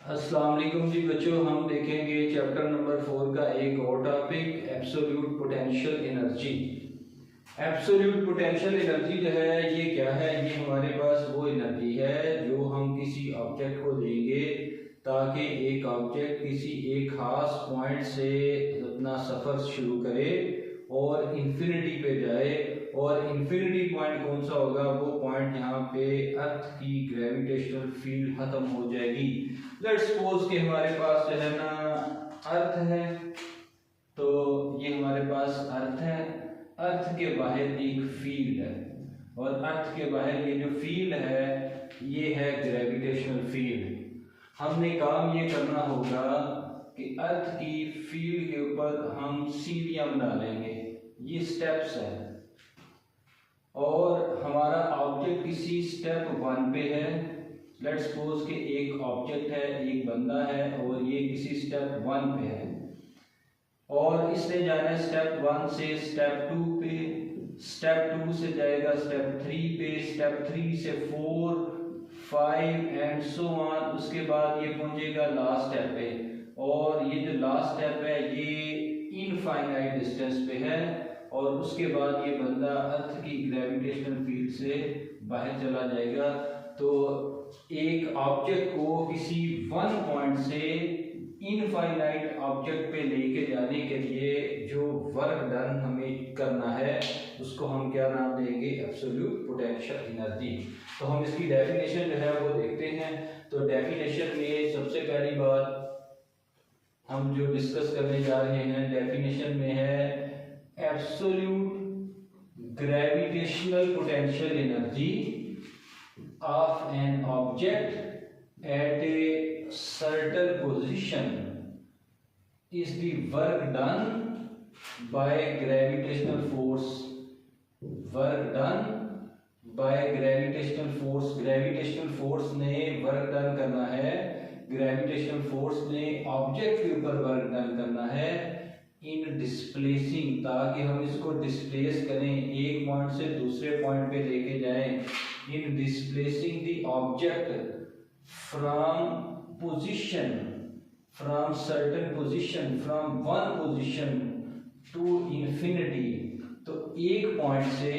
अस्सलाम वालेकुम जी बच्चों, हम देखेंगे चैप्टर नंबर 4 का एक और topic absolute potential energy. Absolute potential energy जो है ये क्या है? ये हमारे पास वो एनर्जी है जो हम किसी ऑब्जेक्ट को देंगे ताकि एक ऑब्जेक्ट किसी एक खास पॉइंट से अपना सफ़र शुरू करे और इन्फिनिटी पे जाए। और इन्फिनिटी पॉइंट कौन सा होगा? वो पॉइंट यहाँ पे अर्थ की ग्रेविटेशनल फील्ड खत्म हो जाएगी। लेट्स सपोज कि हमारे पास जो है ना अर्थ है, तो ये हमारे पास अर्थ है, अर्थ के बाहर एक फील्ड है और अर्थ के बाहर ये जो फील्ड है ये है ग्रेविटेशनल फील्ड। हमने काम ये करना होगा कि अर्थ की फील्ड के ऊपर हम सीढ़ियां बना लेंगे, ये स्टेप्स है। और हमारा ऑब्जेक्ट किसी स्टेप 1 पे है। लेट्स सपोज कि एक ऑब्जेक्ट है, एक बंदा है और ये किसी स्टेप 1 पे है और इसने जाना है स्टेप 1 से स्टेप 2 पे, स्टेप 2 से जाएगा स्टेप 3 पे, स्टेप 3 से 4, 5 एंड सो ऑन। उसके बाद ये पहुंचेगा लास्ट स्टेप पे और ये जो लास्ट स्टेप है ये इनफाइनाइट डिस्टेंस पे है और उसके बाद ये बंदा अर्थ की ग्रेविटेशनल फील्ड से बाहर चला जाएगा। तो एक ऑब्जेक्ट को किसी 1 पॉइंट से इनफाइनाइट ऑब्जेक्ट पे लेके जाने के लिए जो वर्क डन हमें करना है उसको हम क्या नाम देंगे? Absolute potential energy. तो हम इसकी डेफिनेशन जो है वो देखते हैं। तो डेफिनेशन में सबसे पहली बात हम जो डिस्कस करने जा रहे हैं डेफिनेशन में है absolute gravitational potential energy of an object at A certain position is the work done by gravitational force. Work done by gravitational force. Gravitational force ने वर्क डन करना है, ग्रेविटेशनल फोर्स ने ऑब्जेक्ट के ऊपर work done करना है इन displacing, ताकि हम इसको डिस्प्लेस करें, एक पॉइंट से दूसरे पॉइंट पे लेके जाएं। In displacing the object from position, from certain position, from one position to infinity। तो एक पॉइंट से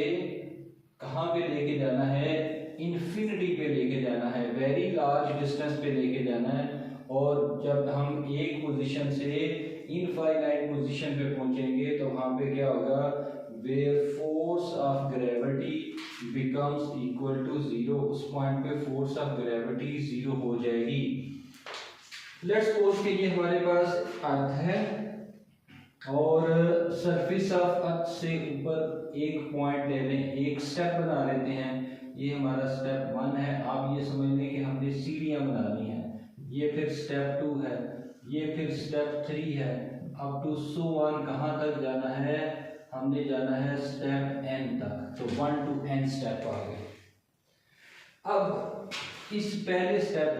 कहाँ पे लेके जाना है? इन्फिनिटी पे लेके जाना है, वेरी लार्ज डिस्टेंस पे लेके जाना है। और जब हम एक पोजीशन से इनफाइनाइट पोजीशन पे पहुंचेंगे तो वहां पे क्या होगा? where force of gravity becomes equal to 0। उस पॉइंट पे फोर्स ऑफ ग्रेविटी 0 हो जाएगी। लेट्स सपोज कि ये हमारे पास अर्थ है और सरफेस ऑफ अर्थ से ऊपर एक पॉइंट ले लें, एक स्टेप बना लेते हैं। ये हमारा स्टेप 1 है। आप ये समझ लें कि हमने सीढ़ियां बनानी है। ये फिर स्टेप 2 है, ये फिर स्टेप 3 है, अप टू सो ऑन। कहाँ तक जाना है? हमने जाना है स्टेप n तक। तो 1 to n स्टेप आ गए। अब इस पहले स्टेप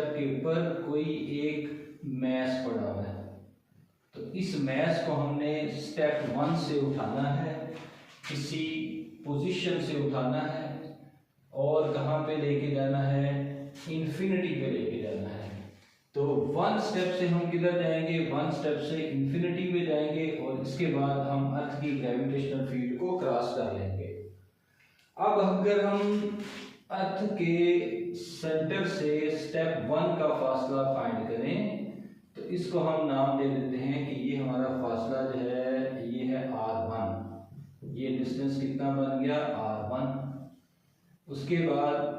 के ऊपर कोई एक मैस पड़ा हुआ है, तो इस मैस को हमने स्टेप 1 से उठाना है, किसी पोजीशन से उठाना है और कहाँ पे लेके जाना है? इन्फिनिटी पे लेके जाना है। तो 1 स्टेप से हम किधर जाएंगे? 1 स्टेप से इन्फिनिटी पे जाएंगे और इसके बाद हम अर्थ की ग्रेविटेशनल फील्ड को क्रॉस कर लेंगे। अब अगर हम अर्थ के सेंटर से स्टेप 1 का फासला फाइंड करें तो इसको हम नाम दे देते हैं कि ये हमारा फासला जो है ये है r1। ये डिस्टेंस कितना बन गया? r1। उसके बाद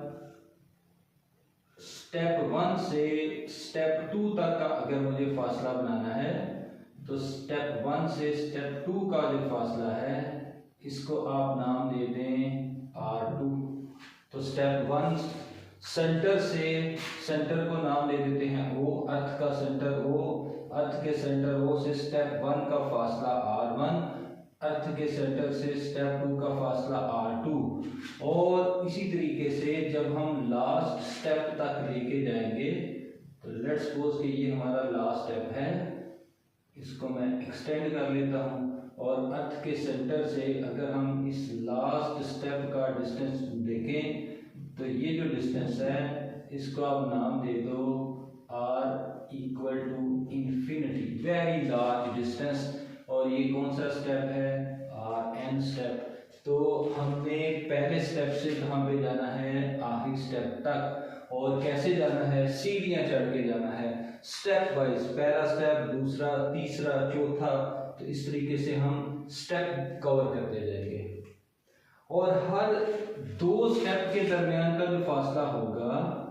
स्टेप 1 से स्टेप 2 तक का अगर मुझे फासला बनाना है तो स्टेप 1 से स्टेप 2 का जो फासला है इसको आप नाम दे दें r2। तो स्टेप 1 सेंटर को नाम दे देते हैं O, अर्थ का सेंटर O, अर्थ के सेंटर O से स्टेप 1 का फासला r1, अर्थ के सेंटर से स्टेप 2 का फासला r2। और इसी तरीके से जब हम लास्ट स्टेप तक लेके जाएंगे तो लेट्स सपोज कि ये हमारा लास्ट स्टेप है, इसको मैं एक्सटेंड कर लेता हूँ। और अर्थ के सेंटर से अगर हम इस लास्ट स्टेप का डिस्टेंस देखें तो ये जो डिस्टेंस है इसको आप नाम दे दो r equal to infinity, very large distance. और ये कौन सा स्टेप है, rn स्टेप। तो हमने पहले स्टेप से कहाँ पे जाना है, आखिरी स्टेप तक। और कैसे जाना है, सीढ़ियाँ चढ़ के जाना है, स्टेप वाइज, पहला स्टेप, दूसरा, तीसरा, चौथा। तो इस तरीके से हम स्टेप कवर करते जाएंगे। और हर 2 स्टेप के दरमियान का जो फासला होगा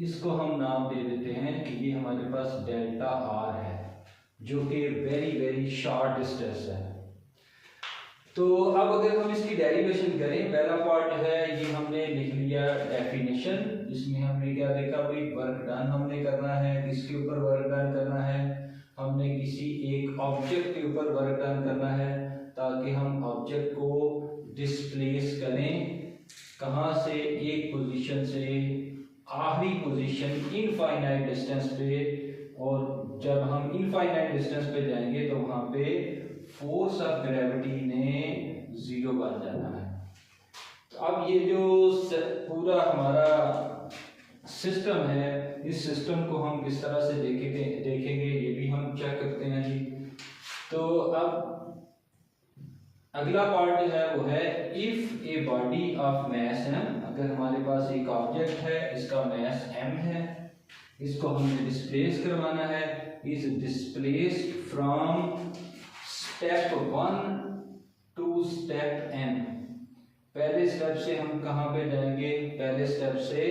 इसको हम नाम दे देते हैं कि ये हमारे पास डेल्टा आर है, जो कि वेरी वेरी शॉर्ट डिस्टेंस है। तो अब अगर हम इसकी डेरिवेशन करें, पहला पार्ट है ये हमने लिख लिया डेफिनेशन। इसमें हमने क्या देखा भाई, वर्क डन हमने करना है, किसके ऊपर वर्क डन करना है, हमने किसी एक ऑब्जेक्ट के ऊपर वर्क डन करना है, ताकि हम ऑब्जेक्ट को डिस्प्लेस करें कहाँ से, एक पोजीशन से आखिरी पोजीशन इनफाइनाइट डिस्टेंस पे। और जब हम इनफाइनाइट डिस्टेंस पे जाएंगे तो वहां पे फोर्स ऑफ ग्रेविटी ने 0 बन जाना है। तो अब ये जो पूरा हमारा सिस्टम है, इस सिस्टम को हम किस तरह से देखेंगे ये भी हम चेक करते हैं जी। तो अब अगला पार्ट जो है वो है if a body of mass m, अगर हमारे पास एक ऑब्जेक्ट है, इसका मैस m है, इसको हमने डिस्प्लेस करवाना है, is displaced from step 1 to step n। पहले स्टेप से हम कहाँ पे जाएंगे, पहले स्टेप से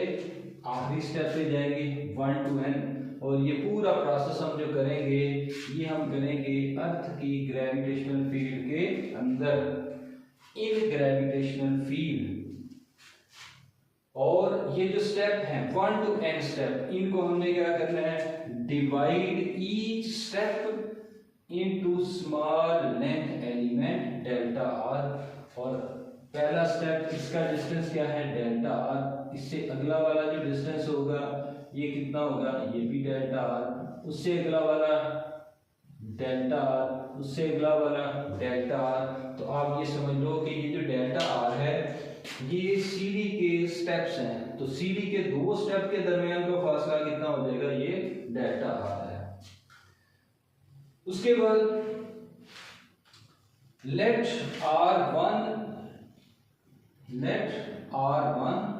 आखिरी स्टेप पे जाएंगे 1 to n। और ये पूरा प्रोसेस हम जो करेंगे ये हम करेंगे अर्थ की ग्रेविटेशनल फील्ड के अंदर, इन ग्रेविटेशनल फील्ड। और ये जो स्टेप हैं 1 to n स्टेप, इनको हमने क्या करना है, divide each step into small length element delta R. और पहला स्टेप, इसका डिस्टेंस क्या है, डेल्टा आर। इससे अगला वाला जो डिस्टेंस होगा ये कितना होगा, ये भी डेल्टा आर। उससे अगला वाला डेल्टा आर, उससे अगला वाला डेल्टा आर। तो आप ये समझ लो कि ये जो डेल्टा आर है ये सीढ़ी के स्टेप्स हैं। तो सीढ़ी के 2 स्टेप के दरमियान का फासला कितना हो जाएगा, ये डेल्टा आर है। उसके बाद let r1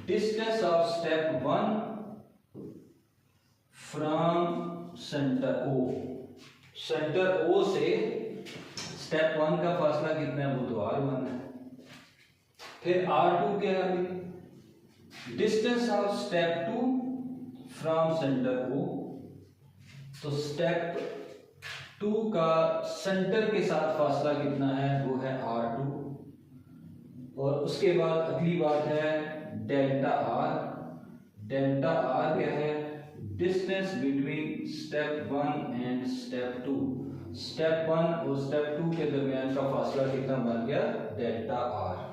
distance of step 1 from centre O। Centre O से स्टेप 1 का फासला कितना है, वो तो r1 है। फिर r2 क्या है, distance of step 2 from centre O। तो स्टेप 2 का सेंटर के साथ फासला कितना है, वो है r2। और उसके बाद अगली बात है डेल्टा आर। डेल्टा आर क्या है, distance between step 1 and step 2। Step 1 और स्टेप 2 के दरमियान का फासला कितना बन गया, डेल्टा आर।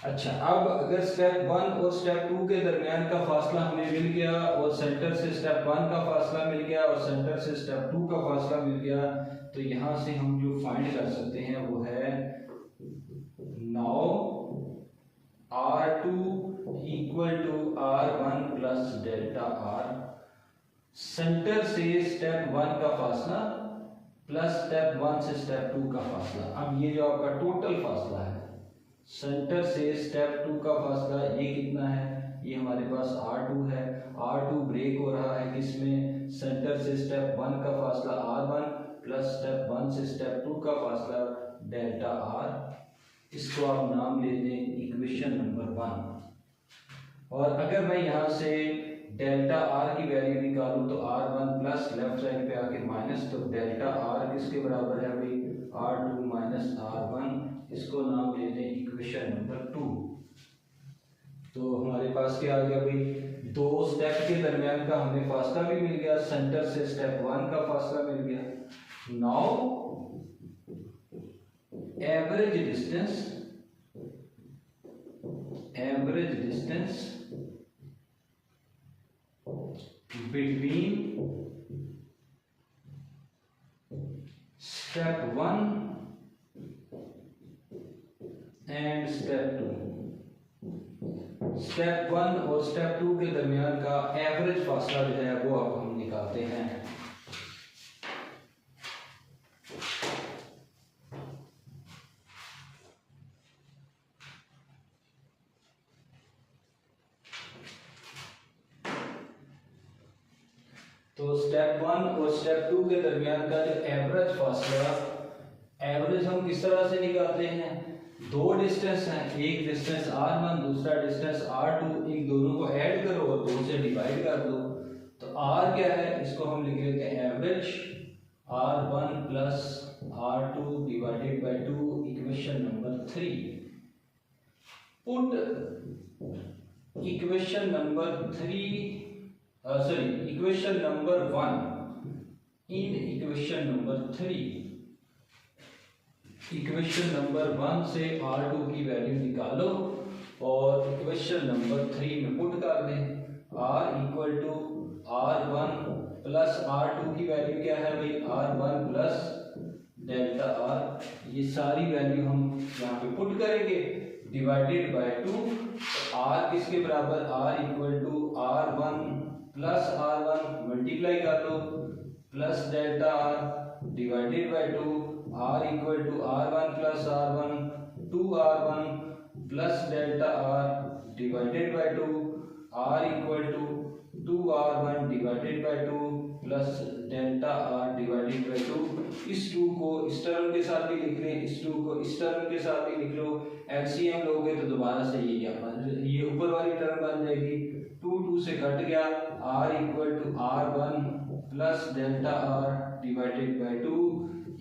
अच्छा, अब अगर स्टेप 1 और स्टेप 2 के दरमियान का फासला हमें मिल गया, और सेंटर से स्टेप 1 का फासला मिल गया, और सेंटर से स्टेप 2 का फासला मिल गया, तो यहां से हम जो फाइंड कर सकते हैं वो है now r2 equal to r1 plus delta R. Centre से स्टेप 1 का फासला प्लस स्टेप 1 से स्टेप 2 का फासला। अब ये जो आपका टोटल फासला है, सेंटर से स्टेप 2 का फासला ये कितना है, ये हमारे पास r2 है। r2 ब्रेक हो रहा है किसमें, सेंटर से स्टेप 1 का फासला r1 प्लस स्टेप 1 से स्टेप 2 का फासला डेल्टा आर। इसको आप नाम ले दें इक्वेशन नंबर 1। और अगर मैं यहाँ से डेल्टा आर की वैल्यू निकालूं तो r1 प्लस लेफ्ट साइड पे आके माइनस, तो डेल्टा आर किसके बराबर है भाई, r2 माइनस r1। इसको नाम ले दें इक्वेशन नंबर 2। तो हमारे पास क्या आ गया भाई, 2 स्टेप के दरमियान का हमें फासला भी मिल गया, सेंटर से स्टेप 1 का फासला मिल गया। Now average distance between step 1 and step 2। Step 1 और स्टेप 2 के दरमियान का एवरेज फासला जो है वो अब हम निकालते हैं। तो स्टेप 1 और स्टेप 2 के दरमियान का जो एवरेज फासला, एवरेज हम किस तरह से निकालते हैं? दो डिस्टेंस हैं, एक डिस्टेंस r1 दूसरा डिस्टेंस r2, इन दोनों को ऐड करो और 2 से डिवाइड कर दो। तो r क्या है, इसको हम लिख लेते हैं average r1 plus r2 divided by 2, equation number 3। Put equation number 3 equation number 1 in equation number 3। Equation number 1 से r2 की वैल्यू निकालो और इक्वेशन नंबर 3 में पुट कर दें। r equal to r1 plus r2 की वैल्यू क्या है भाई, r1 प्लस डेल्टा r। ये सारी वैल्यू हम यहाँ पे पुट करेंगे डिवाइडेड बाय 2। r किसके बराबर, r equal to r1 plus r1 multiply कर दो plus delta r divided by 2। r equal to r1 plus r1 2r1 plus delta r divided by 2। r equal to 2r1 divided by 2 plus delta r divided by 2। इस 2 को इस term के साथ भी लिख लें, इस 2 को इस टर्म के साथ भी लिख लो। एलसीएम लोगे तो दोबारा से ये ऊपर वाली टर्म बन जाएगी, 2 से कट गया, r equal to r1 plus delta r divided by 2,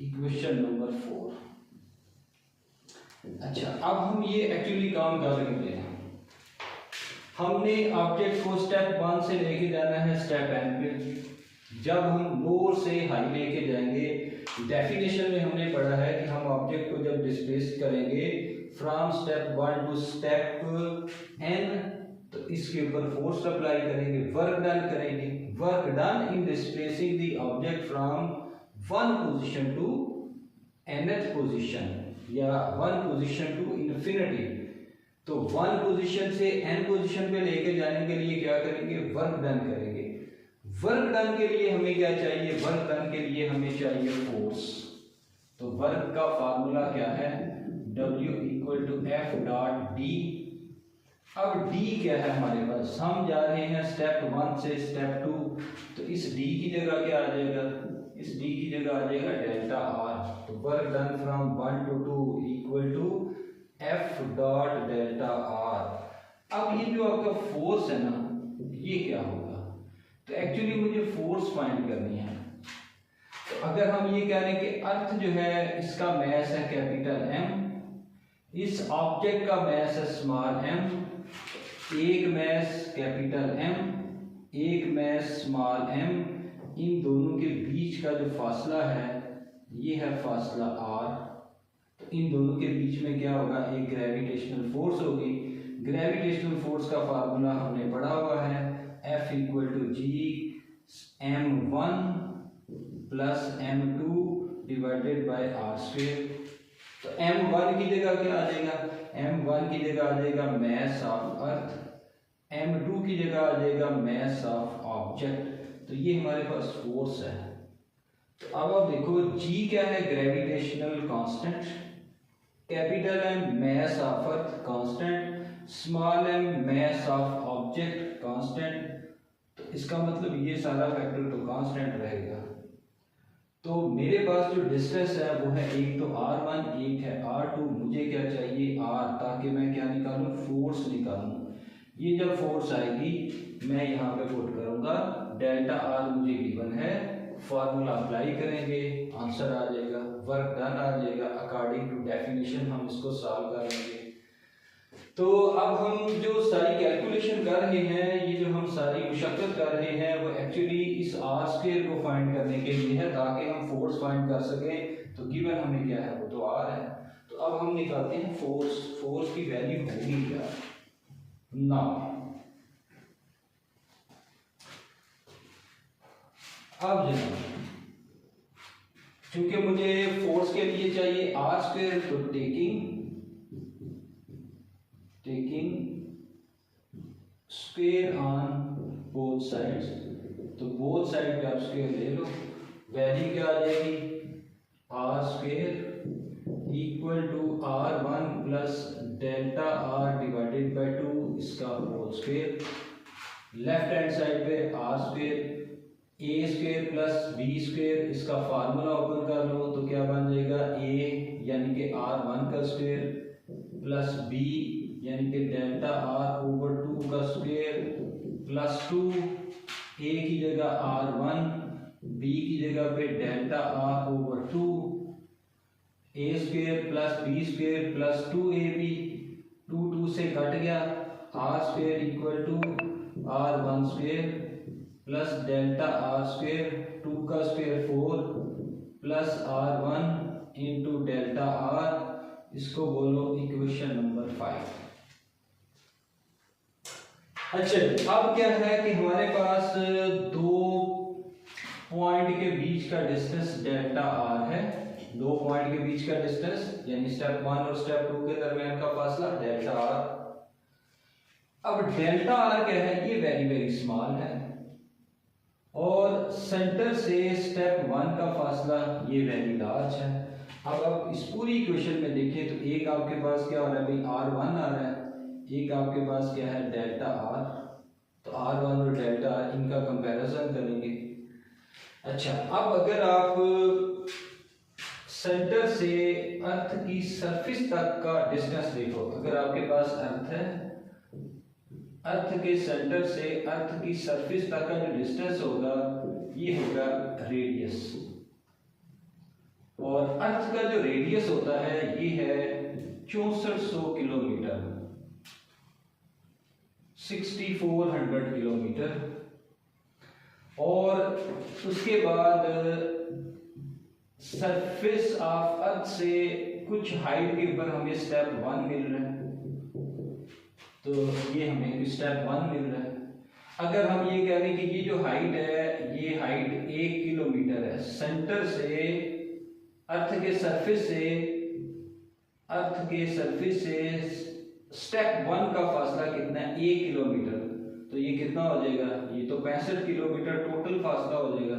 equation number 4। अच्छा, अब हम ये एक्चुअली काम कर रहे हैं, हमने ऑब्जेक्ट को स्टेप 1 से लेके जाना है स्टेप n पे। जब हम लोअर से हाई लेके जाएंगे, डेफिनेशन में हमने पढ़ा है कि हम ऑब्जेक्ट को जब डिस्प्लेस करेंगे from step 1 to step n, तो इसके ऊपर फोर्स अप्लाई करेंगे, वर्क डन करेंगे। Work done in displacing the object from 1 position to nth position या 1 पोजीशन टू इन्फिनिटी। तो 1 पोजीशन से n पोजीशन पे लेके जाने के लिए क्या करेंगे, वर्क डन करेंगे। वर्क डन के लिए हमें क्या चाहिए, वर्क डन के लिए हमें चाहिए फोर्स। तो वर्क का फार्मूला क्या है, W equal to F dot D। अब D क्या है हमारे पास, हम जा रहे हैं स्टेप 1 से स्टेप 2, तो इस D की जगह क्या आ जाएगा, इस D की जगह आ जाएगा डेल्टा R। तो work done from 1 to 2 equal to F dot delta R। अब ये जो आपका फोर्स है ना, ये क्या होगा, तो एक्चुअली मुझे फोर्स फाइंड करनी है। तो अगर हम ये कह रहे हैं कि अर्थ जो है इसका मैस है कैपिटल M, इस ऑब्जेक्ट का मैस है स्मॉल m, एक मैस कैपिटल M, एक मैस स्मॉल m, इन दोनों के बीच का जो फासला है ये है फासला r। तो इन दोनों के बीच में क्या होगा, एक ग्रेविटेशनल फोर्स होगी। ग्रेविटेशनल फोर्स का फार्मूला हमने पढ़ा हुआ है, F equal to G m1 plus m2 divided by r square. तो m1 की जगह क्या आ जाएगा, m1 की जगह आ जाएगा मैस ऑफ अर्थ, m2 की जगह आ जाएगा मैस ऑफ ऑब्जेक्ट। तो ये हमारे पास फोर्स है। तो अब आप देखो G क्या है, gravitational constant, capital M mass of earth constant, small m mess of object constant. तो इसका मतलब ये सारा फैक्टर तो कांस्टेंट रहेगा। तो मेरे पास जो डिस्टेंस है वो है एक तो r1, एक है r2, मुझे क्या चाहिए r, ताकि मैं क्या निकालूं, फोर्स निकालूं। ये जब फोर्स आएगी मैं यहाँ पे पुट करूंगा, डेल्टा r मुझे गिवन है, फार्मूला अप्लाई करेंगे, आंसर आ जाएगा, वर्क डन आ जाएगा। अकॉर्डिंग टू डेफिनेशन हम इसको सॉल्व करेंगे। तो अब हम जो सारी कैलकुलेशन कर रहे हैं, ये जो हम सारी मुशक्कत कर रहे हैं, वो एक्चुअली इस r स्क्वायर को फाइंड करने के लिए है, ताकि हम फोर्स फाइंड कर सकें। तो गिवन हमें क्या है, वो तो r है। तो अब हम निकालते हैं फोर्स। फोर्स की वैल्यू होगी क्या, ना अब जनाब, क्योंकि मुझे फोर्स के लिए चाहिए r स्क्वायर, तो taking square on both sides, तो बोथ साइड पे आप स्क्वेयर ले लो, वैल्यू क्या आ जाएगी R square equal to R one plus delta R divided by 2 इसका whole square. Left hand side पे R square A square plus B square, इसका फार्मूला ओपन कर लो तो क्या बन जाएगा ए यानी कि आर वन का स्क्वेयर प्लस बी यानी कि डेल्टा आर ओवर 2 का स्क्वेयर प्लस 2 ए की जगह आर वन, बी की जगह पे delta R over 2, A square plus B square plus 2ab, 2 से कट गया, R square equal to R one square plus delta R square, 2 का square 4 plus R one into delta R, इसको बोलो equation number 5। अच्छा, अब क्या है कि हमारे पास दो पॉइंट के बीच का डिस्टेंस डेल्टा आर है, दो पॉइंट के बीच का डिस्टेंस यानी स्टेप 1 और स्टेप 2 के दरमियान का फासला डेल्टा आर। अब डेल्टा आर क्या है, ये वेरी वेरी स्मॉल है और सेंटर से स्टेप 1 का फासला ये वेरी लार्ज है। अब आप इस पूरी इक्वेशन में देखिए तो एक आपके पास क्या हो रहा है भाई आर वन आ रहा है, एक आपके पास क्या है डेल्टा आर, तो आर वन और डेल्टा आर इनका कंपैरिजन करेंगे। अच्छा, अब अगर आप सेंटर से अर्थ की सरफेस तक का डिस्टेंस देखो, अगर आपके पास अर्थ है, अर्थ के सेंटर से अर्थ की सरफेस तक का जो डिस्टेंस होगा ये होगा रेडियस, और अर्थ का जो रेडियस होता है ये है 6400 किलोमीटर, 6400 किलोमीटर। और उसके बाद सरफेस ऑफ अर्थ से कुछ हाइट के ऊपर हमें स्टेप 1 मिल रहा है, तो ये हमें स्टेप 1 मिल रहा है। अगर हम ये कह रहे हैं कि ये जो हाइट है ये हाइट 1 किलोमीटर है, सेंटर से अर्थ के सरफेस से स्टेप 1 का फासला कितना है 1 किलोमीटर, तो ये कितना हो जाएगा, ये तो 65 किलोमीटर टोटल फासला हो जाएगा।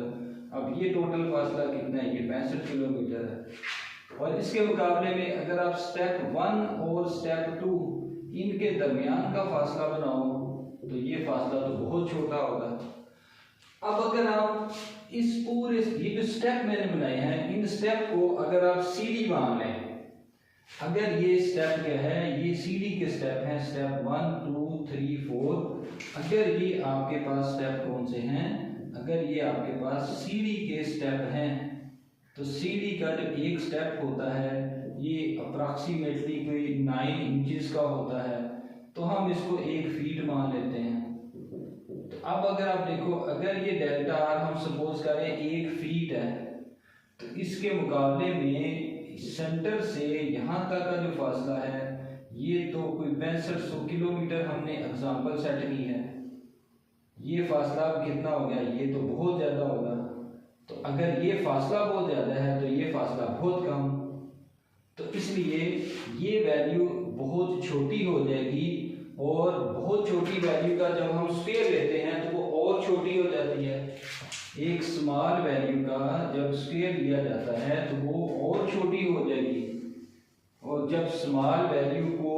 अब ये टोटल फासला कितना है, ये 65 किलोमीटर है। और इसके मुकाबले में अगर आप स्टेप 1 और स्टेप 2 इनके दरमियान का फासला बनाओ तो ये फासला तो बहुत छोटा होगा। अब अगर आप इस पूरे ये जो स्टेप मैंने बनाए हैं इन स्टेप को अगर आप सीढ़ी मान लें, अगर ये स्टेप क्या है, ये सीढ़ी के स्टेप हैं, स्टेप 1 2 3 4। अगर ये आपके पास स्टेप कौन से हैं, अगर ये आपके पास सीढ़ी के स्टेप हैं तो सीढ़ी का जो एक स्टेप होता है ये अप्रॉक्सीमेटली कोई 9 इंचेस का होता है, तो हम इसको 1 फीट मान लेते हैं। तो अब अगर आप देखो, अगर ये डेल्टा आर हम सपोज करें 1 फीट है, तो इसके मुकाबले में सेंटर से यहाँ तक का जो फासला है ये तो कोई 6500 किलोमीटर हमने एग्जांपल सेट की है। ये फासला कितना हो गया, ये तो बहुत ज़्यादा होगा। तो अगर ये फासला बहुत ज़्यादा है तो ये फासला बहुत कम, तो इसलिए ये वैल्यू बहुत छोटी हो जाएगी, और बहुत छोटी वैल्यू का जब हम स्क्वायर लेते हैं तो वो और छोटी हो जाती है। एक स्मॉल वैल्यू का जब स्क्वायर लिया जाता है तो वो और छोटी हो जाएगी, और जब स्मॉल वैल्यू को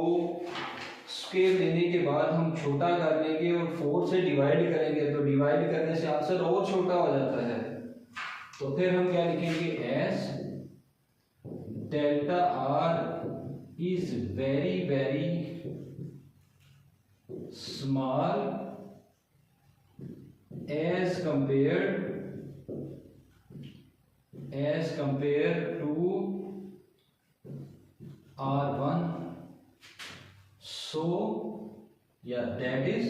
स्क्वायर लेने के बाद हम छोटा कर लेंगे और 4 से डिवाइड करेंगे तो डिवाइड करने से आंसर और छोटा हो जाता है। तो फिर हम क्या लिखेंगे, S delta R is very very small as compared to R1, so yeah that is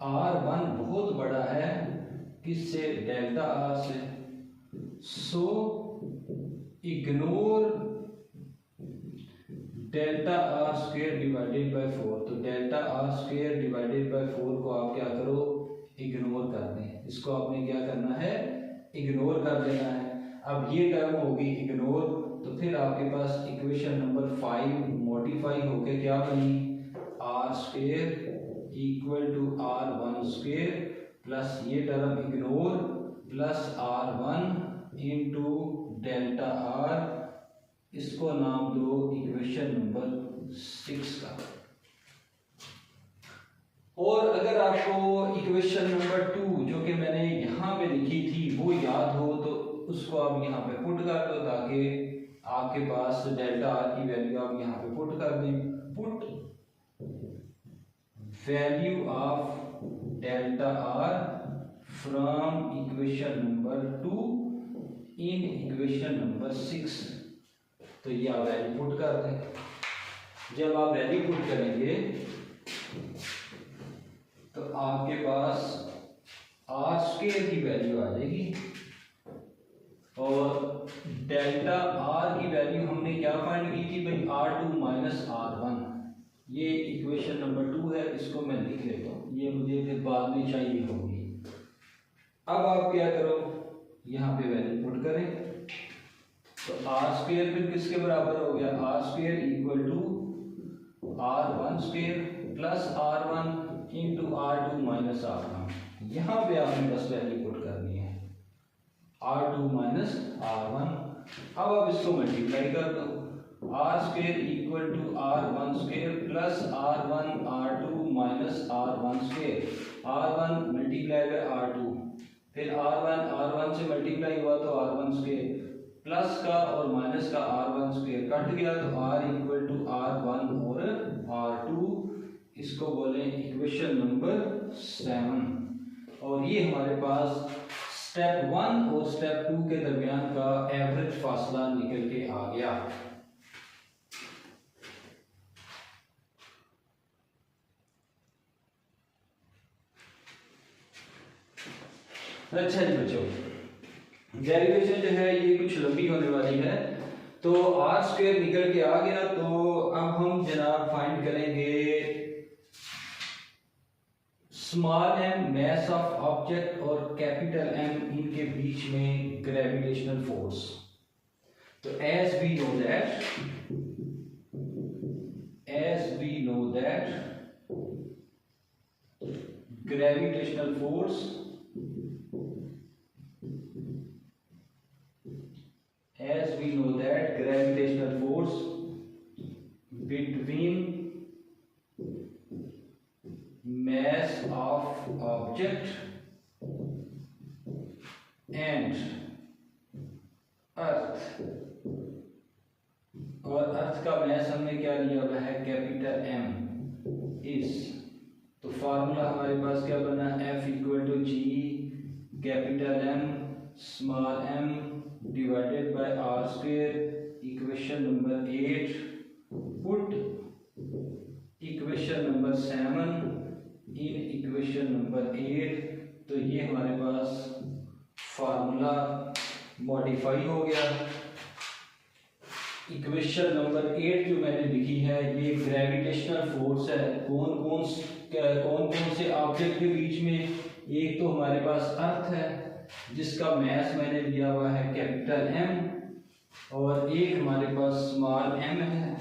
R1 बहुत बड़ा है किससे, डेल्टा आर से। So ignore delta R square divided by 4, तो delta are square divided by 4 को आप क्या करो, इग्नोर कर दें। इसको आपने क्या करना है, इग्नोर कर देना है। अब ये टर्म होगी इग्नोर, तो फिर आपके पास इक्वेशन नंबर 5 मॉडिफाई होके क्या बनी, R square equal to R1 square plus ये term ignore plus R1 into delta R, इसको नाम दो इक्वेशन नंबर 6 का। और अगर आपको इक्वेशन नंबर 2 जो कि मैंने यहाँ पे लिखी थी वो याद हो तो उसको आप यहाँ पे पुट कर दो, ताकि आपके पास डेल्टा आर की वैल्यू आप यहाँ पे पुट कर दें। Put value of delta R from equation number 2 in equation number 6, तो ये आप वैल्यू पुट कर दें। जब आप वैल्यू पुट करेंगे तो आपके पास आर स्क्वायर की वैल्यू आ जाएगी, और डेल्टा आर की वैल्यू हमने क्या फाइंड की थी भाई, R2 माइनस R1। ये इक्वेशन नंबर 2 है, इसको मैं लिख लेता हूँ, ये मुझे फिर बाद में चाहिए होगी। अब आप क्या करो, यहाँ पे वैल्यू पुट करें, तो आर स्क्वायर फिर किसके बराबर हो गया, R square equal to R1 square plus R1 into R2 minus R1। यहाँ पे आपने बस वैल्यू पुट करनी है, R2 माइनस R1। अब आप इसको मल्टीप्लाई कर दो, R square equal to R1 square plus R1 R2 minus R1 square, R1 multiply by R2, फिर R1 से मल्टीप्लाई हुआ तो R1 स्क्वायर, प्लस का और माइनस का R1 स्क्वायर कट गया तो R इक्वल टू R1 और R2, इसको बोले इक्वेशन नंबर 7। और ये हमारे पास स्टेप 1 और स्टेप 2 के दरमियान का एवरेज फासला निकल के आ गया। अच्छा जी बच्चों, डेरिवेशन जो है ये कुछ लंबी होने वाली है, तो आर स्क्वायर निकल के आ गया। तो अब हम जनाब फाइंड करेंगे small M mass of object और कैपिटल एम इनके बीच में ग्रेविटेशनल फोर्स। तो as we know that gravitational force between mass of object and earth, और अर्थ का मैस हमने क्या लिया हुआ है, कैपिटल एम इज, तो फार्मूला हमारे पास क्या बना, F equal to G capital M small M divided by R square, equation number 8। Put equation number 7 in equation number 8, तो ये हमारे पास फार्मूला मॉडिफाई हो गया। इक्वेशन नंबर 8 जो मैंने लिखी है ये ग्रेविटेशनल फोर्स है, कौन कौन से ऑब्जेक्ट के बीच में, एक तो हमारे पास अर्थ है जिसका मैस मैंने लिया हुआ है कैपिटल एम, और एक हमारे पास स्मॉल एम है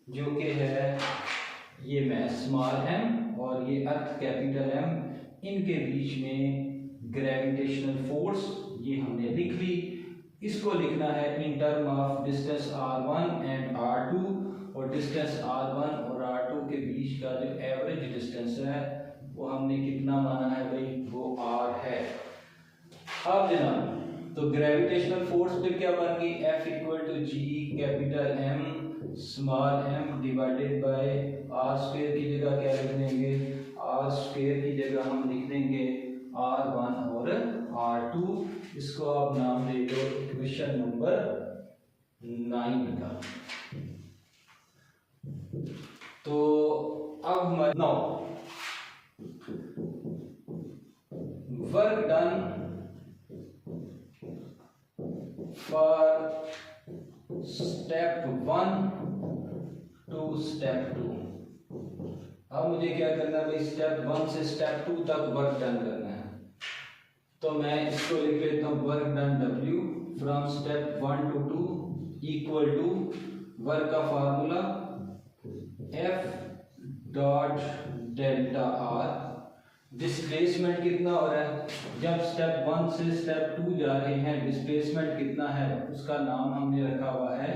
जो कि है ये मैस स्मॉल एम और ये अर्थ कैपिटल एम, इनके बीच में ग्रेविटेशनल फोर्स ये हमने लिख ली। इसको लिखना है in term of distance R1 and R2, और डिस्टेंस R1 और R2 के बीच का जो एवरेज डिस्टेंस है वो हमने कितना माना है भाई, वो R है। अब जनाब तो ग्रेविटेशनल फोर्स फिर क्या बन गई, F equal to G capital M small M divided by R square की जगह क्या लिख देंगे, आर स्क्वायर की जगह हम लिख देंगे R1 और R2, इसको आप नाम दे दो इक्वेशन नंबर 9 का। तो अब हमारे now work done for step 1 to step 2। अब मुझे क्या करना है भाई, स्टेप 1 से स्टेप 2 तक वर्क डन करना है, तो मैं इसको लिख लेता हूँ work done W from step 1 to 2 equal to work का formula F dot delta R. Displacement कितना हो रहा है, जब स्टेप 1 से स्टेप 2 जा रहे हैं डिस्प्लेसमेंट कितना है, उसका नाम हमने रखा हुआ है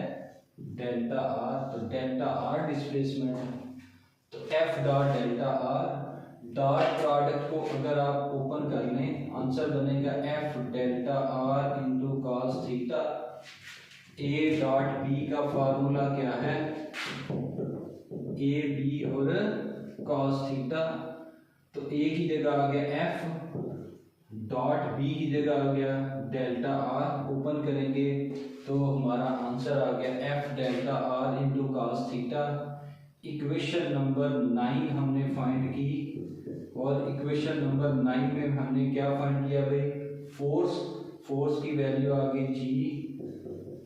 डेल्टा आर। तो डेल्टा आर डिस्प्लेसमेंट है, तो F dot delta R, dot product को अगर आप ओपन कर लें आंसर बनेगा F delta R into cos theta. A dot B का फार्मूला क्या है, ए बी और कॉस थीटा। तो ए की जगह आ गया एफ, डॉट बी की जगह आ गया डेल्टा आर। ओपन करेंगे तो हमारा आंसर आ गया F delta R into cos theta. Equation number 9 हमने फाइंड की, और इक्वेशन नंबर 9 में हमने क्या फाइंड किया भाई, फोर्स की वैल्यू आ गई G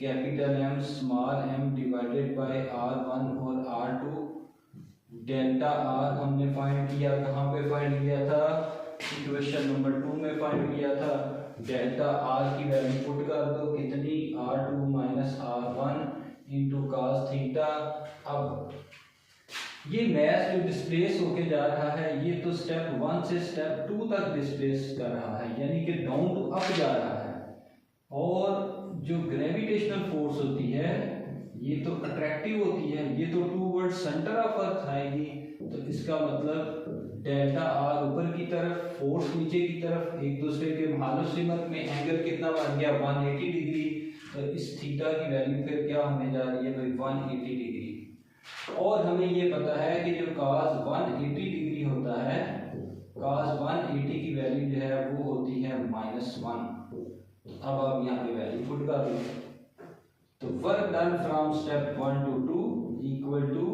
capital M small M divided by R1 और R2। डेल्टा आर हमने फाइंड किया, कहाँ पे फाइंड किया था, इक्वेशन नंबर 2 में फाइंड किया था। डेल्टा आर की वैल्यू पुट कर दो, कितनी, R2 minus R1 into cos theta. अब ये मैथ जो डिस्प्लेस होके जा रहा है ये तो स्टेप 1 से स्टेप 2 तक डिस्प्लेस कर रहा है, यानी कि डाउन टू अप जा रहा है। और जो ग्रेविटेशनल फोर्स होती है ये तो अट्रैक्टिव होती है, ये तो टूवर्ड सेंटर ऑफ अर्थ आएगी। तो इसका मतलब डेल्टा आर ऊपर की तरफ, फोर्स नीचे की तरफ, एक दूसरे के हालोसिमत में एंगल कितना बन गया 180 डिग्री। तो इस थीटा की वैल्यू फिर क्या होने जा रही है भाई 180 डिग्री। और हमें ये पता है कि जो cos 180 डिग्री होता है, cos 180 की वैल्यू जो है वो होती है -1। अब आप यहाँ पे वैल्यू पुट कर दो, तो work done from step 1 to 2 equal to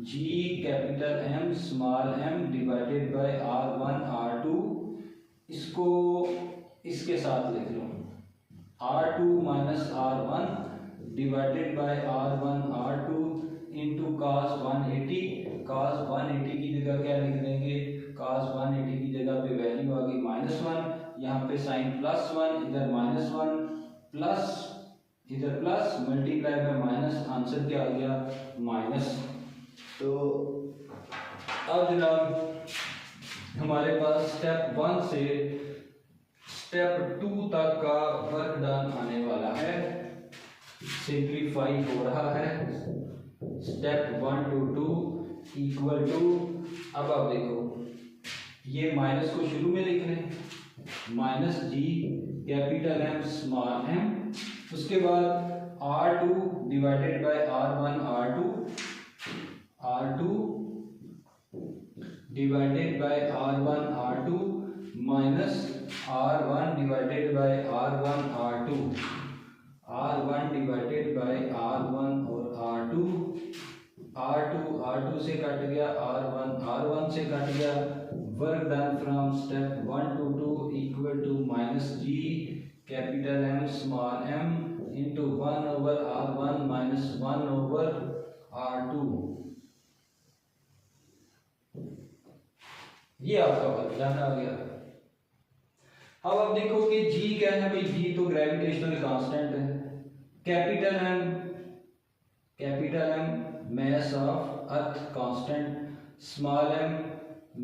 G capital M small M divided by R1 R2। इसको इसके साथ लिख लो, R2 minus R1 divided by R1 R2 into cos 180। cos 180 की जगह क्या लिख देंगे, cos 180 की जगह पे वैल्यू आ गई -1, यहाँ पे साइन +1, इधर -1 प्लस इधर plus multiply by minus, answer क्या आ गया माइनस। तो अब जनाब हमारे पास स्टेप 1 से स्टेप 2 तक का वर्क डन आने वाला है, सिंप्लीफाई हो रहा है। स्टेप 1 to 2 इक्वल टू, अब आप देखो ये माइनस को शुरू में लिख लें, minus G capital M small M, उसके बाद R2 divided by R1 R2 divided by R1 R2 minus R1 divided by R1 R2, R1 divided by R1 और R2 से कट गया, R1 से कट गया। Work done from step 1 to 2 equal to minus G capital M small M into 1 over R1 minus 1 over R2। ये आपका work done आ गया। अब आप देखो कि जी क्या है भाई, जी तो ग्रेविटेशनल कांस्टेंट है। Capital M mass of earth constant, small m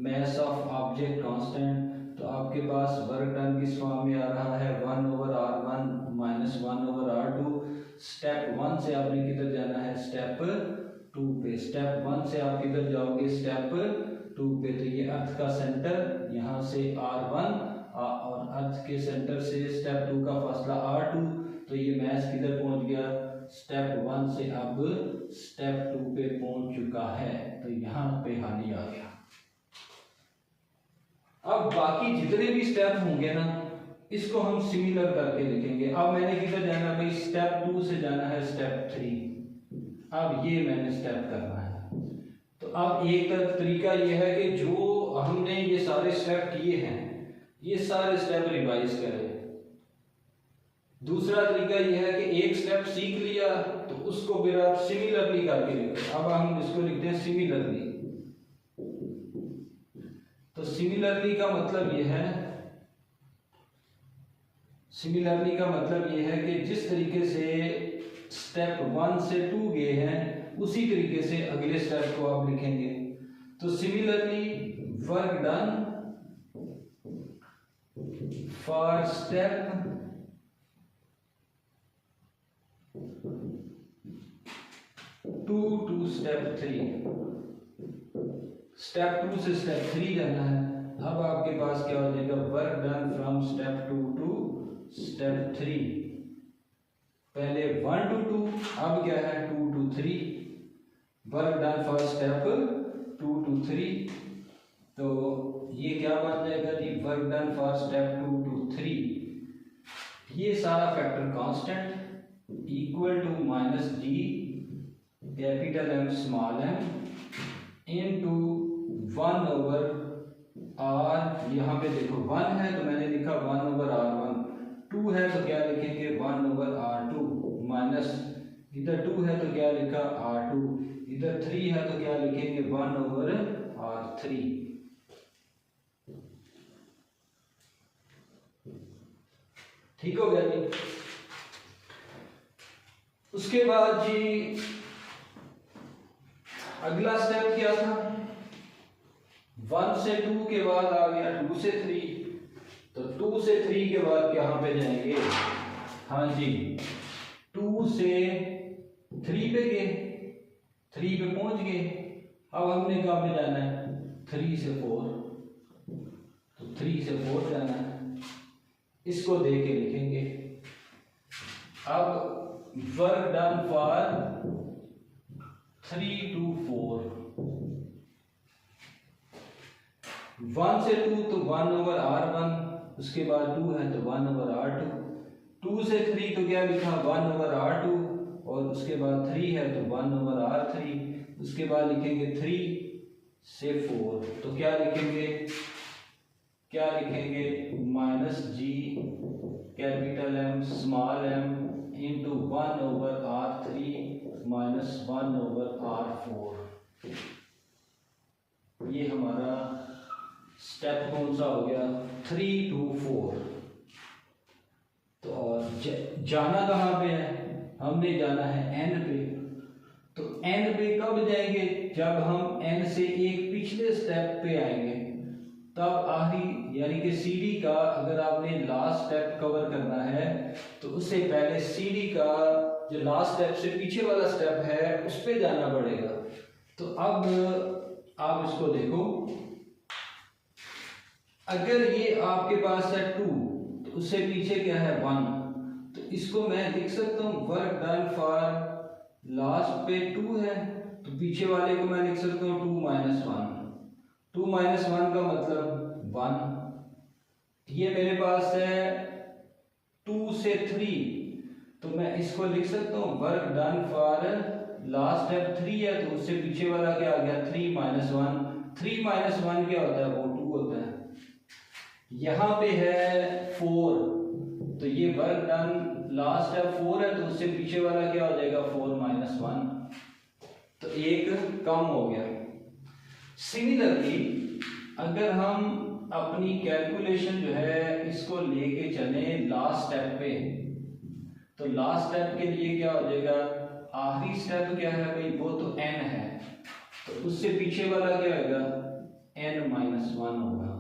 mass of object constant। तो आपके पास वर्क डन किस फॉर्म में आ रहा है 1 over R1 minus 1 over R2। Step 1 से आपने किधर जाना है स्टेप 2 पे, स्टेप 1 से आप किधर जाओगे स्टेप 2 पे। तो ये अर्थ का सेंटर यहाँ से R1 और अर्थ के सेंटर से स्टेप 2 का फासला R2। तो ये मैस किधर पहुंच गया, स्टेप 1 से अब स्टेप 2 पे पहुंच चुका है। तो यहाँ पे हानि आ गया। अब बाकी जितने भी स्टेप होंगे ना इसको हम सिमिलर करके लिखेंगे। अब मैंने किधर जाना भाई, स्टेप 2 से जाना है स्टेप 3। अब ये मैंने स्टेप करना है। तो अब एक तरीका ये है कि जो हमने ये सारे स्टेप किए हैं ये सारे स्टेप रिवाइज करें। दूसरा तरीका यह है कि एक स्टेप सीख लिया तो उसको फिर आप सिमिलरली करके लिखो। अब हम इसको लिखते हैं सिमिलरली। तो सिमिलरली का मतलब यह है कि जिस तरीके से स्टेप 1 से 2 गए हैं उसी तरीके से अगले स्टेप को आप लिखेंगे। तो similarly work done for step 2 to step 3, step 2 से स्टेप 3 जाना है। अब आपके पास क्या हो जाएगा, work done from step 2 to step 3। पहले 1 to 2, अब क्या है 2 to 3। Work done for step 2 to 3, तो ये क्या बन जाएगा जी, work done for step 2 to 3। ये सारा factor constant equal to minus G capital M small M into 1 over R. यहाँ पे देखो 1 है तो मैंने लिखा 1 ओवर R1, 2 है तो क्या लिखेंगे 1 ओवर R2, माइनस इधर 2 है तो क्या लिखा R2, इधर 3 है तो क्या लिखेंगे 1 ओवर R3। ठीक हो गया जी। उसके बाद जी अगला स्टेप क्या था, 1 से 2 के बाद आ गया 2 से 3, तो 2 से 3 के बाद कहाँ पे जाएंगे, हाँ जी 2 से 3 पे गए, 3 पे पहुंच गए। अब हमने कहाँ पे जाना है, 3 से 4, तो 3 से 4 जाना है, इसको दे के लिखेंगे। अब वर्क डन फॉर 3 to 4, 1 से 2 तो 1 ओवर R1, उसके बाद 2 है तो 1 ओवर R2, 2 से 3 तो क्या लिखा 1 ओवर R2, और उसके बाद 3 है तो 1 ओवर R3, उसके बाद लिखेंगे 3 से 4, तो क्या लिखेंगे minus G capital M small M into 1 over R3 minus 1 over R4। ये हमारा स्टेप कौन सा हो गया, 3 to 4। तो और जाना कहाँ पे है, हमने जाना है n पे। तो n पे कब जाएंगे, जब हम n से एक पिछले स्टेप पे आएंगे, तब आखिरी यानी कि सीडी का अगर आपने लास्ट स्टेप कवर करना है तो उससे पहले सीडी का जो लास्ट स्टेप से पीछे वाला स्टेप है उस पे जाना पड़ेगा। तो अब आप इसको देखो, अगर ये आपके पास है 2 तो उससे पीछे क्या है 1, तो इसको मैं लिख सकता हूँ वर्क डन फॉर लास्ट पे 2 है तो पीछे वाले को मैं लिख सकता हूँ 2 माइनस 1। 2 माइनस 1 का मतलब 1। ये मेरे पास है 2 से 3, तो मैं इसको लिख सकता हूँ work done for last step 3 है तो उससे पीछे वाला क्या आ गया 3 माइनस 1। 3 माइनस 1 क्या होता है, वो 2 होता है। यहाँ पे है 4, तो ये वर्क डन लास्ट स्टेप 4 है तो उससे पीछे वाला क्या हो जाएगा 4 माइनस 1, तो एक कम हो गया। सिमिलरली अगर हम अपनी कैलकुलेशन जो है इसको लेके चले लास्ट स्टेप पे, तो लास्ट स्टेप के लिए क्या हो जाएगा, आखिरी स्टेप क्या है भाई, वो तो n है, तो उससे पीछे वाला क्या होगा n माइनस 1 होगा।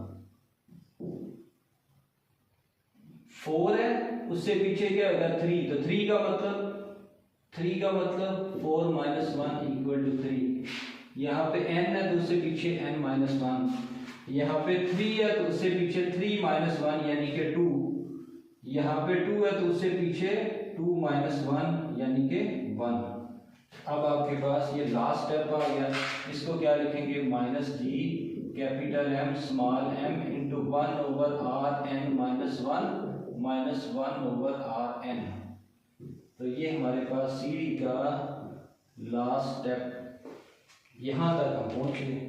4 है उससे पीछे क्या होगा 3, तो 3 का मतलब 4 माइनस 1 इक्वल टू 3। यहाँ पे n है तो उससे पीछे n माइनस 1, यहाँ पे 3 है तो उससे पीछे 3 माइनस 1 यानी कि 2, यहाँ पे 2 है तो उससे पीछे 2 माइनस 1 यानी कि 1। अब आपके पास ये लास्ट स्टेप आ गया, इसको क्या लिखेंगे minus G capital M small M into 1 over R N minus 1 over R N. तो ये हमारे पास सीडी का लास्ट स्टेप, यहाँ तक हम पहुँच गए।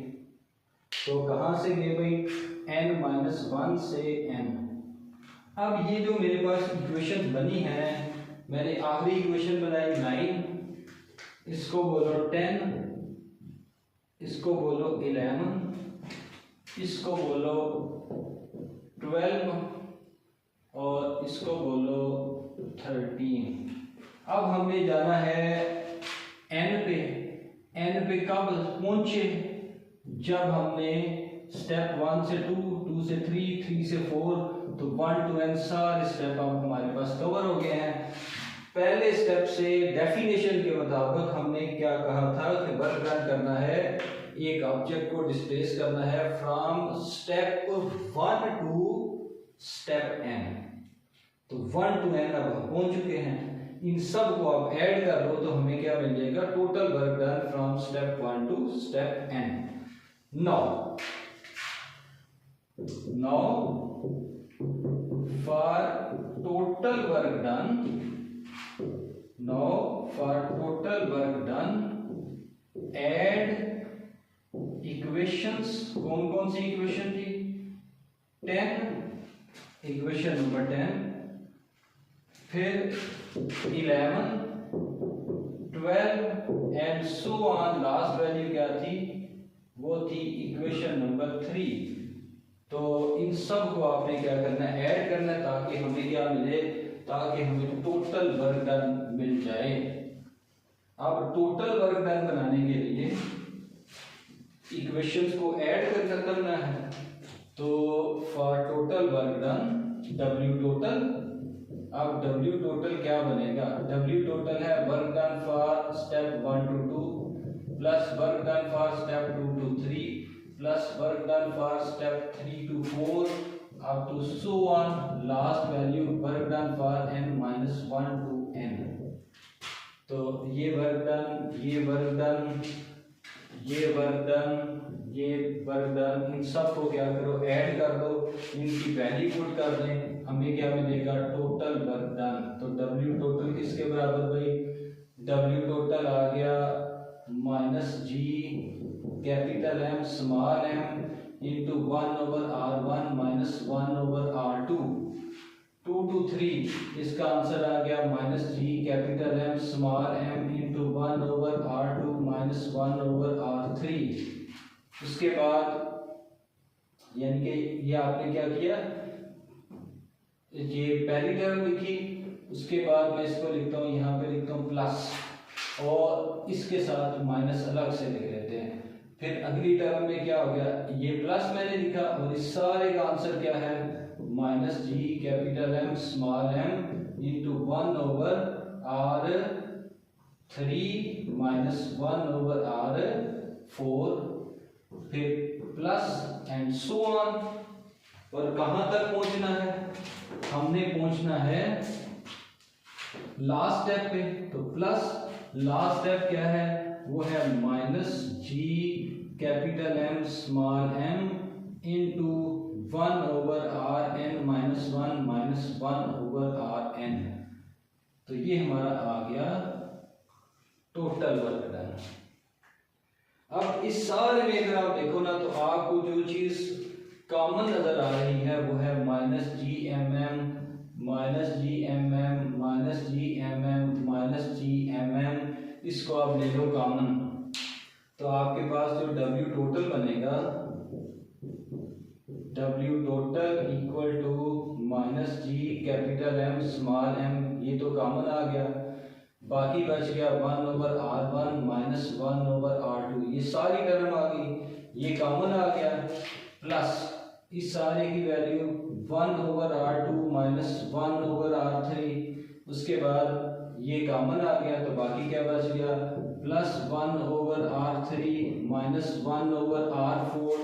तो कहाँ से गए भाई n माइनस 1 से n। अब ये जो मेरे पास इक्वेशन बनी है, मैंने आखिरी इक्वेशन बनाई 9, इसको बोलो 10, इसको बोलो 11, इसको बोलो 12 और इसको बोलो 13। अब हमें जाना है n पे। n पे कब पहुंचे, जब हमने स्टेप 1 से 2, 2 से 3, 3 से 4, तो 1 to n सारे स्टेप अब हमारे पास कवर हो गए हैं। पहले स्टेप से डेफिनेशन के मुताबिक हमने क्या कहा था कि वर्क डन करना है, एक ऑब्जेक्ट को डिस्प्लेस करना है from step 1 to step n। तो 1 to n अब हम पहुंच चुके हैं। इन सब को आप ऐड कर लो तो हमें क्या मिल जाएगा, total work done from step 1 to step n। Now for total work done, add equations। कौन कौन सी इक्वेशन थी? 10, इक्वेशन नंबर 10, फिर 11, 12 and so on. Last value क्या थी? वो थी इक्वेशन नंबर 3। तो इन सब को आपने क्या करना है, ऐड करना है, ताकि हमें क्या मिले, ताकि हमें टोटल वर्क डन मिल जाए। अब टोटल वर्क डन बनाने के लिए इक्वेशंस को ऐड करना है। तो for total work done W total, अब W टोटल क्या बनेगा? W टोटल है work done for step 1 to 2 plus work done for step 2 to 3 plus work done for step 3 to 4 up to so on last value work done for n minus 1 to n। तो ये work done, ये work done, ये work done, ये work done, इन सब को क्या करो, ऐड कर दो, इनकी वैल्यू पुट कर दें, हमें क्या मिलेगा, टोटल वर्क डन। तो W टोटल किसके बराबर भाई? W टोटल आ गया minus G capital M small m into 1/r1 minus 1/r2। 2 to 3 इसका आंसर आ गया minus G capital M small m into 1/r2 minus 1/r3। उसके बाद यानी कि ये आपने क्या किया, ये पहली टर्म लिखी, उसके बाद मैं इसको लिखता हूँ, यहाँ पे लिखता हूँ प्लस, और इसके साथ माइनस अलग से लिख लेते हैं। फिर अगली टर्म में क्या हो गया, ये प्लस मैंने लिखा, और इस सारे का आंसर क्या है, minus G capital M small m into 1/r3 minus 1/r4, फिर प्लस एंड सो ऑन। और कहां तक पहुंचना है, हमने पहुंचना है लास्ट स्टेप पे। तो प्लस लास्ट स्टेप क्या है, वो है minus G capital M small m into 1/rn minus 1 minus 1/rn। तो ये हमारा आ गया टोटल वर्क डन। अब इस सारे में अगर आप देखो ना, तो आपको जो चीज कॉमन नजर आ रही है वो है minus GMM minus GMM minus GMM minus GMM। इसको आप ले लो कॉमन, तो आपके पास जो W टोटल बनेगा, W total equal to minus G capital M small m, ये तो कॉमन आ गया। बाकी बच गया 1/r1 माइनस 1/r2, ये सारी टर्म आ गई, ये कॉमन आ गया, प्लस इस सारे की वैल्यू 1/r2 माइनस 1/r3। उसके बाद ये कॉमन आ गया, तो बाकी क्या बच गया, प्लस 1/r3 माइनस 1/r4।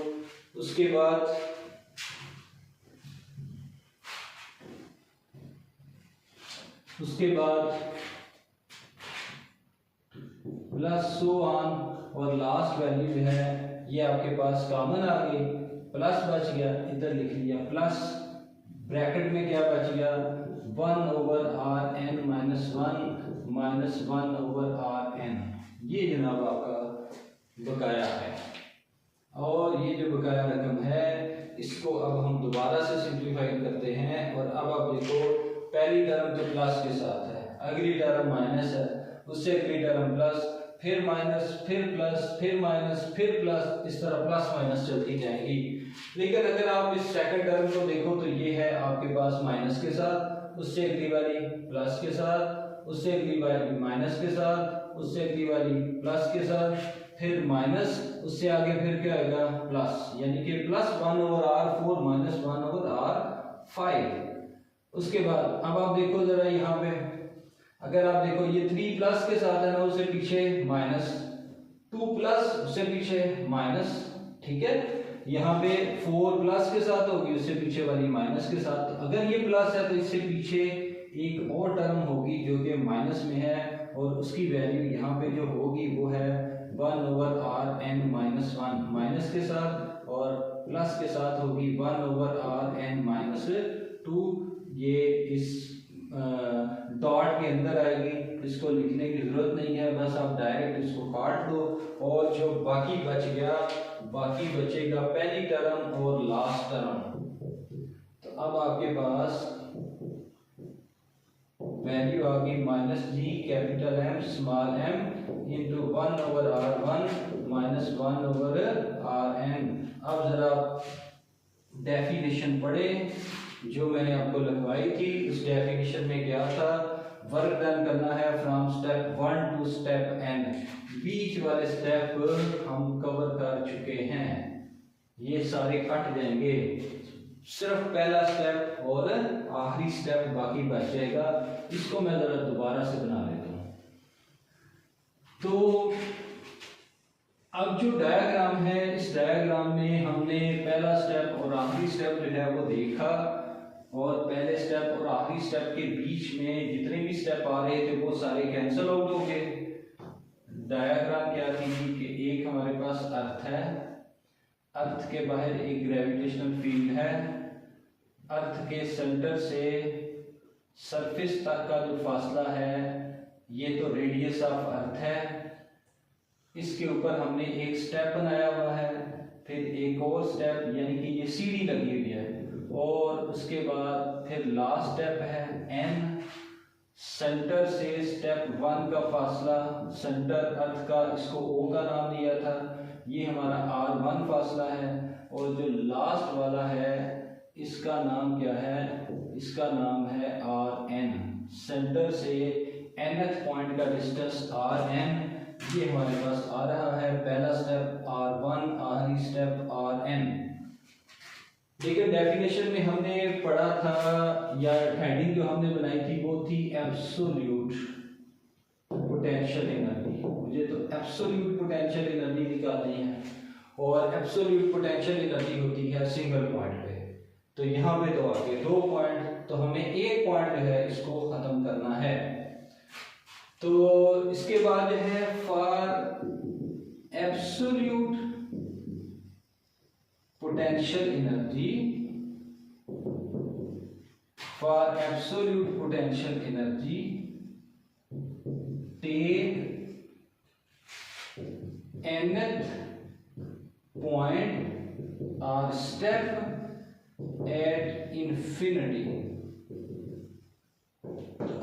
उसके बाद प्लस सो ऑन, और लास्ट वैल्यू जो है ये आपके पास कॉमन आ गई, प्लस बच गया, इधर लिख लिया प्लस, ब्रैकेट में क्या बच गया, 1/rn माइनस 1 माइनस 1/rn। ये जनाब आपका बकाया है। और ये जो बकाया रकम है, इसको अब हम दोबारा से सिंप्लीफाई करते हैं। और अब आप देखो, पहली टर्म तो प्लस के साथ है, अगली टर्म माइनस है, उससे अगली टर्म प्लस, फिर माइनस, फिर प्लस, फिर माइनस, फिर प्लस, इस तरह प्लस माइनस चलती जाएगी। लेकिन अगर आप इस सेकंड टर्म को देखो तो ये है आपके पास माइनस के साथ, उससे अगली वाली प्लस के साथ, उससे अगली वाली माइनस के साथ, उससे अगली वाली प्लस के साथ, फिर माइनस, उससे आगे फिर क्या आएगा प्लस, यानी कि प्लस 1/r4 माइनस 1/r5। उसके बाद अब आप देखो जरा यहाँ पे, अगर आप देखो ये 3 प्लस के साथ है ना, उससे पीछे माइनस, 2 प्लस उससे पीछे माइनस, ठीक है। यहाँ पे 4 प्लस के साथ होगी, उससे पीछे वाली माइनस के साथ। अगर ये प्लस है तो इससे पीछे एक और टर्म होगी जो कि माइनस में है, और उसकी वैल्यू यहाँ पे जो होगी वो है 1/rn माइनस 1 माइनस के साथ, और प्लस के साथ होगी 1/rn माइनस 2। ये इस डॉट के अंदर आएगी, इसको लिखने की जरूरत नहीं है, बस आप डायरेक्ट इसको काट दो, और जो बाकी बच गया, बाकी बचेगा पहली टर्म और लास्ट टर्म। तो अब आपके पास वैल्यू आ गई minus G capital M small M into 1/r1 minus 1/rn। अब जरा डेफिनेशन पढ़े जो मैंने आपको लिखवाई थी। उस डेफिनेशन में क्या था, वर्क डन करना है from step 1 to step n। बीच वाले स्टेप हम कवर कर चुके हैं, ये सारे कट जाएंगे, सिर्फ पहला स्टेप और आखिरी स्टेप बाकी बच जाएगा। इसको मैं जरा दोबारा से बना लेता हूं। तो अब जो डायग्राम है, इस डायग्राम में हमने पहला स्टेप और आखिरी स्टेप जो है वो देखा, और पहले स्टेप और आखिरी स्टेप के बीच में जितने भी स्टेप आ रहे थे वो सारे कैंसिल आउट हो गए। डायग्राम क्या थी कि एक हमारे पास अर्थ है, अर्थ के बाहर एक ग्रेविटेशनल फील्ड है, अर्थ के सेंटर से सरफेस तक का जो फासला है ये तो रेडियस ऑफ अर्थ है। इसके ऊपर हमने एक स्टेप बनाया हुआ है, फिर एक और स्टेप यानी कि ये सीढ़ी लगी हुई है, और उसके बाद फिर लास्ट स्टेप है n। सेंटर से स्टेप 1 का फासला, सेंटर अर्थ का, इसको O का नाम दिया था, ये हमारा r1 फासला है, और जो लास्ट वाला है इसका नाम क्या है, इसका नाम है rn। सेंटर से nth पॉइंट का डिस्टेंस rn, ये हमारे पास आ रहा है पहला स्टेप r1, आखिरी स्टेप rn। लेकिन डेफिनेशन में हमने पढ़ा था, या हेडिंग जो हमने बनाई थी वो थी एब्सोल्यूट पोटेंशियल एनर्जी। मुझे तो एब्सोल्यूट पोटेंशियल एनर्जी निकालनी है, और एब्सोल्यूट पोटेंशियल एनर्जी होती है सिंगल पॉइंट पे। तो यहाँ पे तो आगे 2 पॉइंट, तो हमें एक पॉइंट जो है इसको खत्म करना है। तो इसके बाद जो है for absolute potential energy, for absolute potential energy take nth point or step at infinity।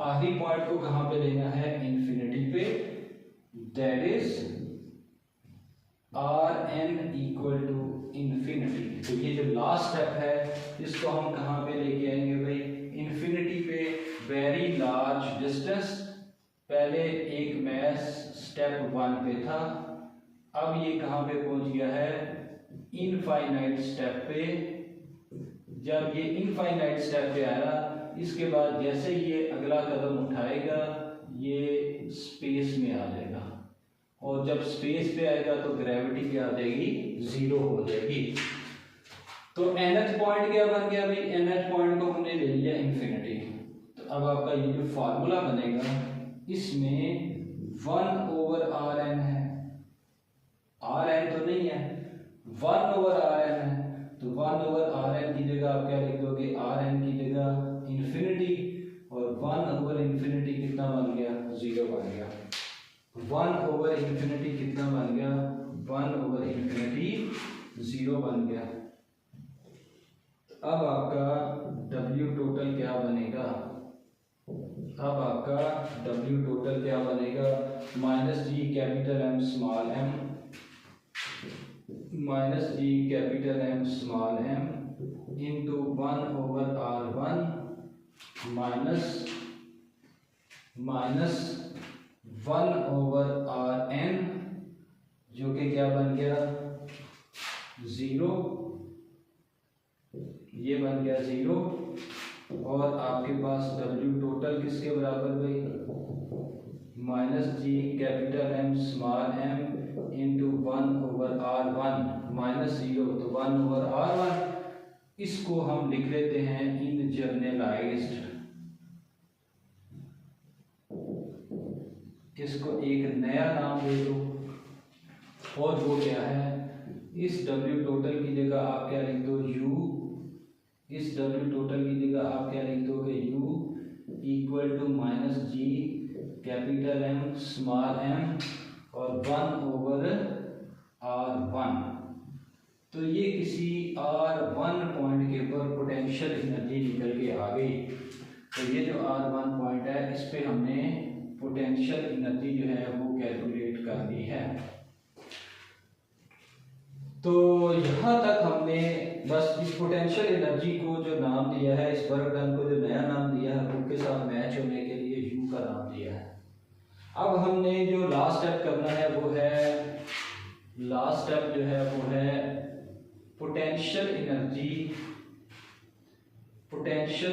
आखिरी पॉइंट को कहां पे लेना है, इंफिनिटी पे, that is rn equal to infinity. तो ये जो लास्ट स्टेप है इसको हम कहां पे लेके आएंगे भाई, इंफिनिटी पे। वेरी लार्ज डिस्टेंस, पहले एक मैस स्टेप 1 पे था, अब ये कहां पे पहुंच गया है, इनफाइनाइट स्टेप पे। जब ये इनफाइनाइट स्टेप पे आया, इसके बाद जैसे ये अगला कदम उठाएगा ये स्पेस में आ जाएगा, और जब स्पेस पे आएगा तो ग्रेविटी क्या आ जाएगी, 0 हो जाएगी। तो nth पॉइंट क्या बन गया भाई, nth पॉइंट को हमने ले लिया इंफिनिटी। तो अब आपका ये जो फार्मूला बनेगा इसमें 1/rn है, rn तो नहीं है, 1/rn है, तो 1/rn की जगह आप क्या लिख दोगे, rn की जगह इंफिनिटी, और 1/infinity कितना बन गया, 0 बन गया। 1/infinity कितना बन गया, 1/infinity 0 बन गया। अब आपका W टोटल क्या बनेगा, अब आपका W टोटल क्या बनेगा, minus G capital M small m, minus G capital M small m into 1/r1 minus 1/rn जो कि क्या बन गया 0, ये बन गया 0, और आपके पास W टोटल किसके बराबर भाई, -G capital M small m into 1/r1 -0 तो 1/r1। इसको हम लिख लेते हैं इन जनरलाइज्ड, इसको एक नया नाम दे दो, और वो क्या है, इस W टोटल की जगह आप क्या लिख दो U, इस W टोटल की जगह आप क्या लिख दोगे U equal to -G capital M small m और 1/r1। तो ये किसी R1 पॉइंट के ऊपर पोटेंशियल एनर्जी निकल के आ गई। तो ये जो R1 पॉइंट है इस पे हमने पोटेंशियल एनर्जी जो है वो कैलकुलेट कर दी है। तो यहाँ तक हमने बस इस पोटेंशियल एनर्जी को जो नाम दिया है, इस वर्क डन को जो नया नाम दिया है उनके साथ मैच होने के लिए U का नाम दिया है। अब हमने जो लास्ट स्टेप करना है वो है, लास्ट स्टेप जो है वो है potential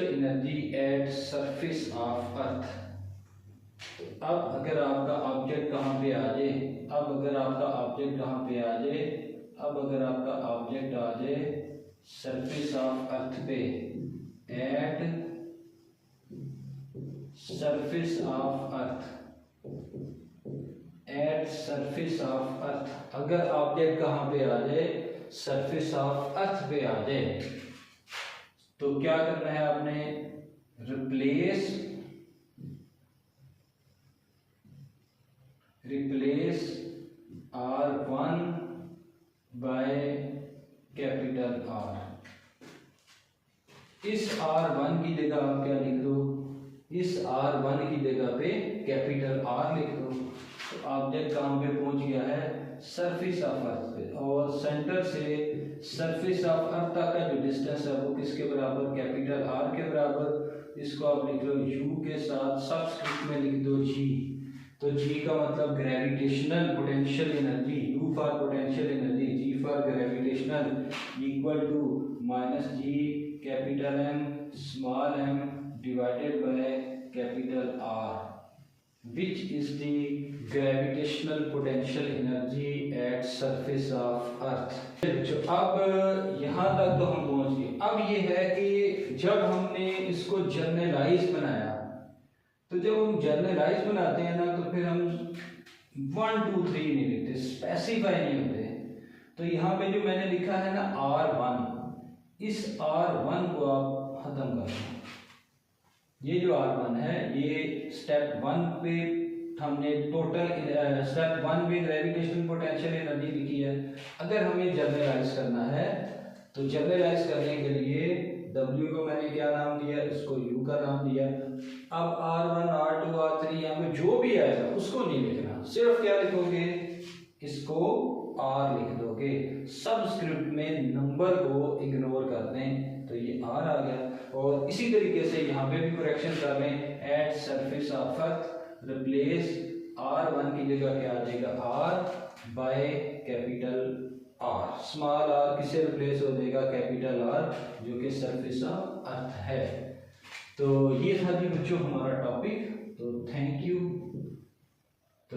energy at surface of अर्थ। अब अगर आपका ऑब्जेक्ट कहाँ पे आ जाए, अब अगर आपका ऑब्जेक्ट कहाँ पे आ जाए, अब अगर आपका ऑब्जेक्ट आ जाए सरफेस ऑफ अर्थ पे, eight surface of earth, eight surface of अर्थ, अगर ऑब्जेक्ट कहाँ पे आ जाए, सरफेस ऑफ अर्थ पे आ जाए, तो क्या करना है आपने, replace R1 bye capital R। इस R1 की जगह आप क्या लिख दो, इस R1 की जगह पे कैपिटल R लिख दो। तो ऑब्जेक्ट कहाँ पे पहुंच गया है, सरफेस ऑफ अर्थ पे, और सेंटर से सरफेस ऑफ अर्थ तक का जो डिस्टेंस है वो किसके बराबर, कैपिटल R के बराबर। इसको आप लिख लो U के साथ सबस्क्रिप्ट में लिख दो G। तो G का मतलब gravitational potential energy, U for potential energy, G for gravitational, equal to -G capital M small m divided by capital R, which is the gravitational potential energy at surface of earth। अब यहाँ तक तो हम पहुँच गए। अब ये है कि जब हमने इसको जर्नलाइज बनाया, तो जब हम जर्नलाइज बनाते हैं ना तो फिर हम 1 2 3 नहीं लिखते, स्पेसिफाई नहीं होते। तो यहाँ पे जो मैंने लिखा है ना R1, इस R1 को आप खत्म कर दो। ये जो R1 है ये स्टेप 1 पे हमने टोटल स्टेप 1 में ग्रेविटेशनल पोटेंशियल एनर्जी लिखी है। अगर हमें जर्नलाइज करना है तो जर्नलाइज करने के लिए W को मैंने क्या नाम दिया, इसको U का नाम दिया। अब R1 R2 R3 यहाँ पे जो भी आएगा उसको नहीं लिखना, सिर्फ क्या लिखोगे, इसको R लिख दोगे, सबस्क्रिप्ट में नंबर को इग्नोर कर दें, तो ये R आ गया। और इसी तरीके से यहाँ पे भी करेक्शन कर लें, at surface of earth replace R1 की जगह क्या आ जाएगा, R by capital R, small r किससे रिप्लेस हो जाएगा, कैपिटल R, जो कि सरफेस ऑफ अर्थ है। तो ये था जी बच्चों हमारा टॉपिक। तो थैंक यू। तो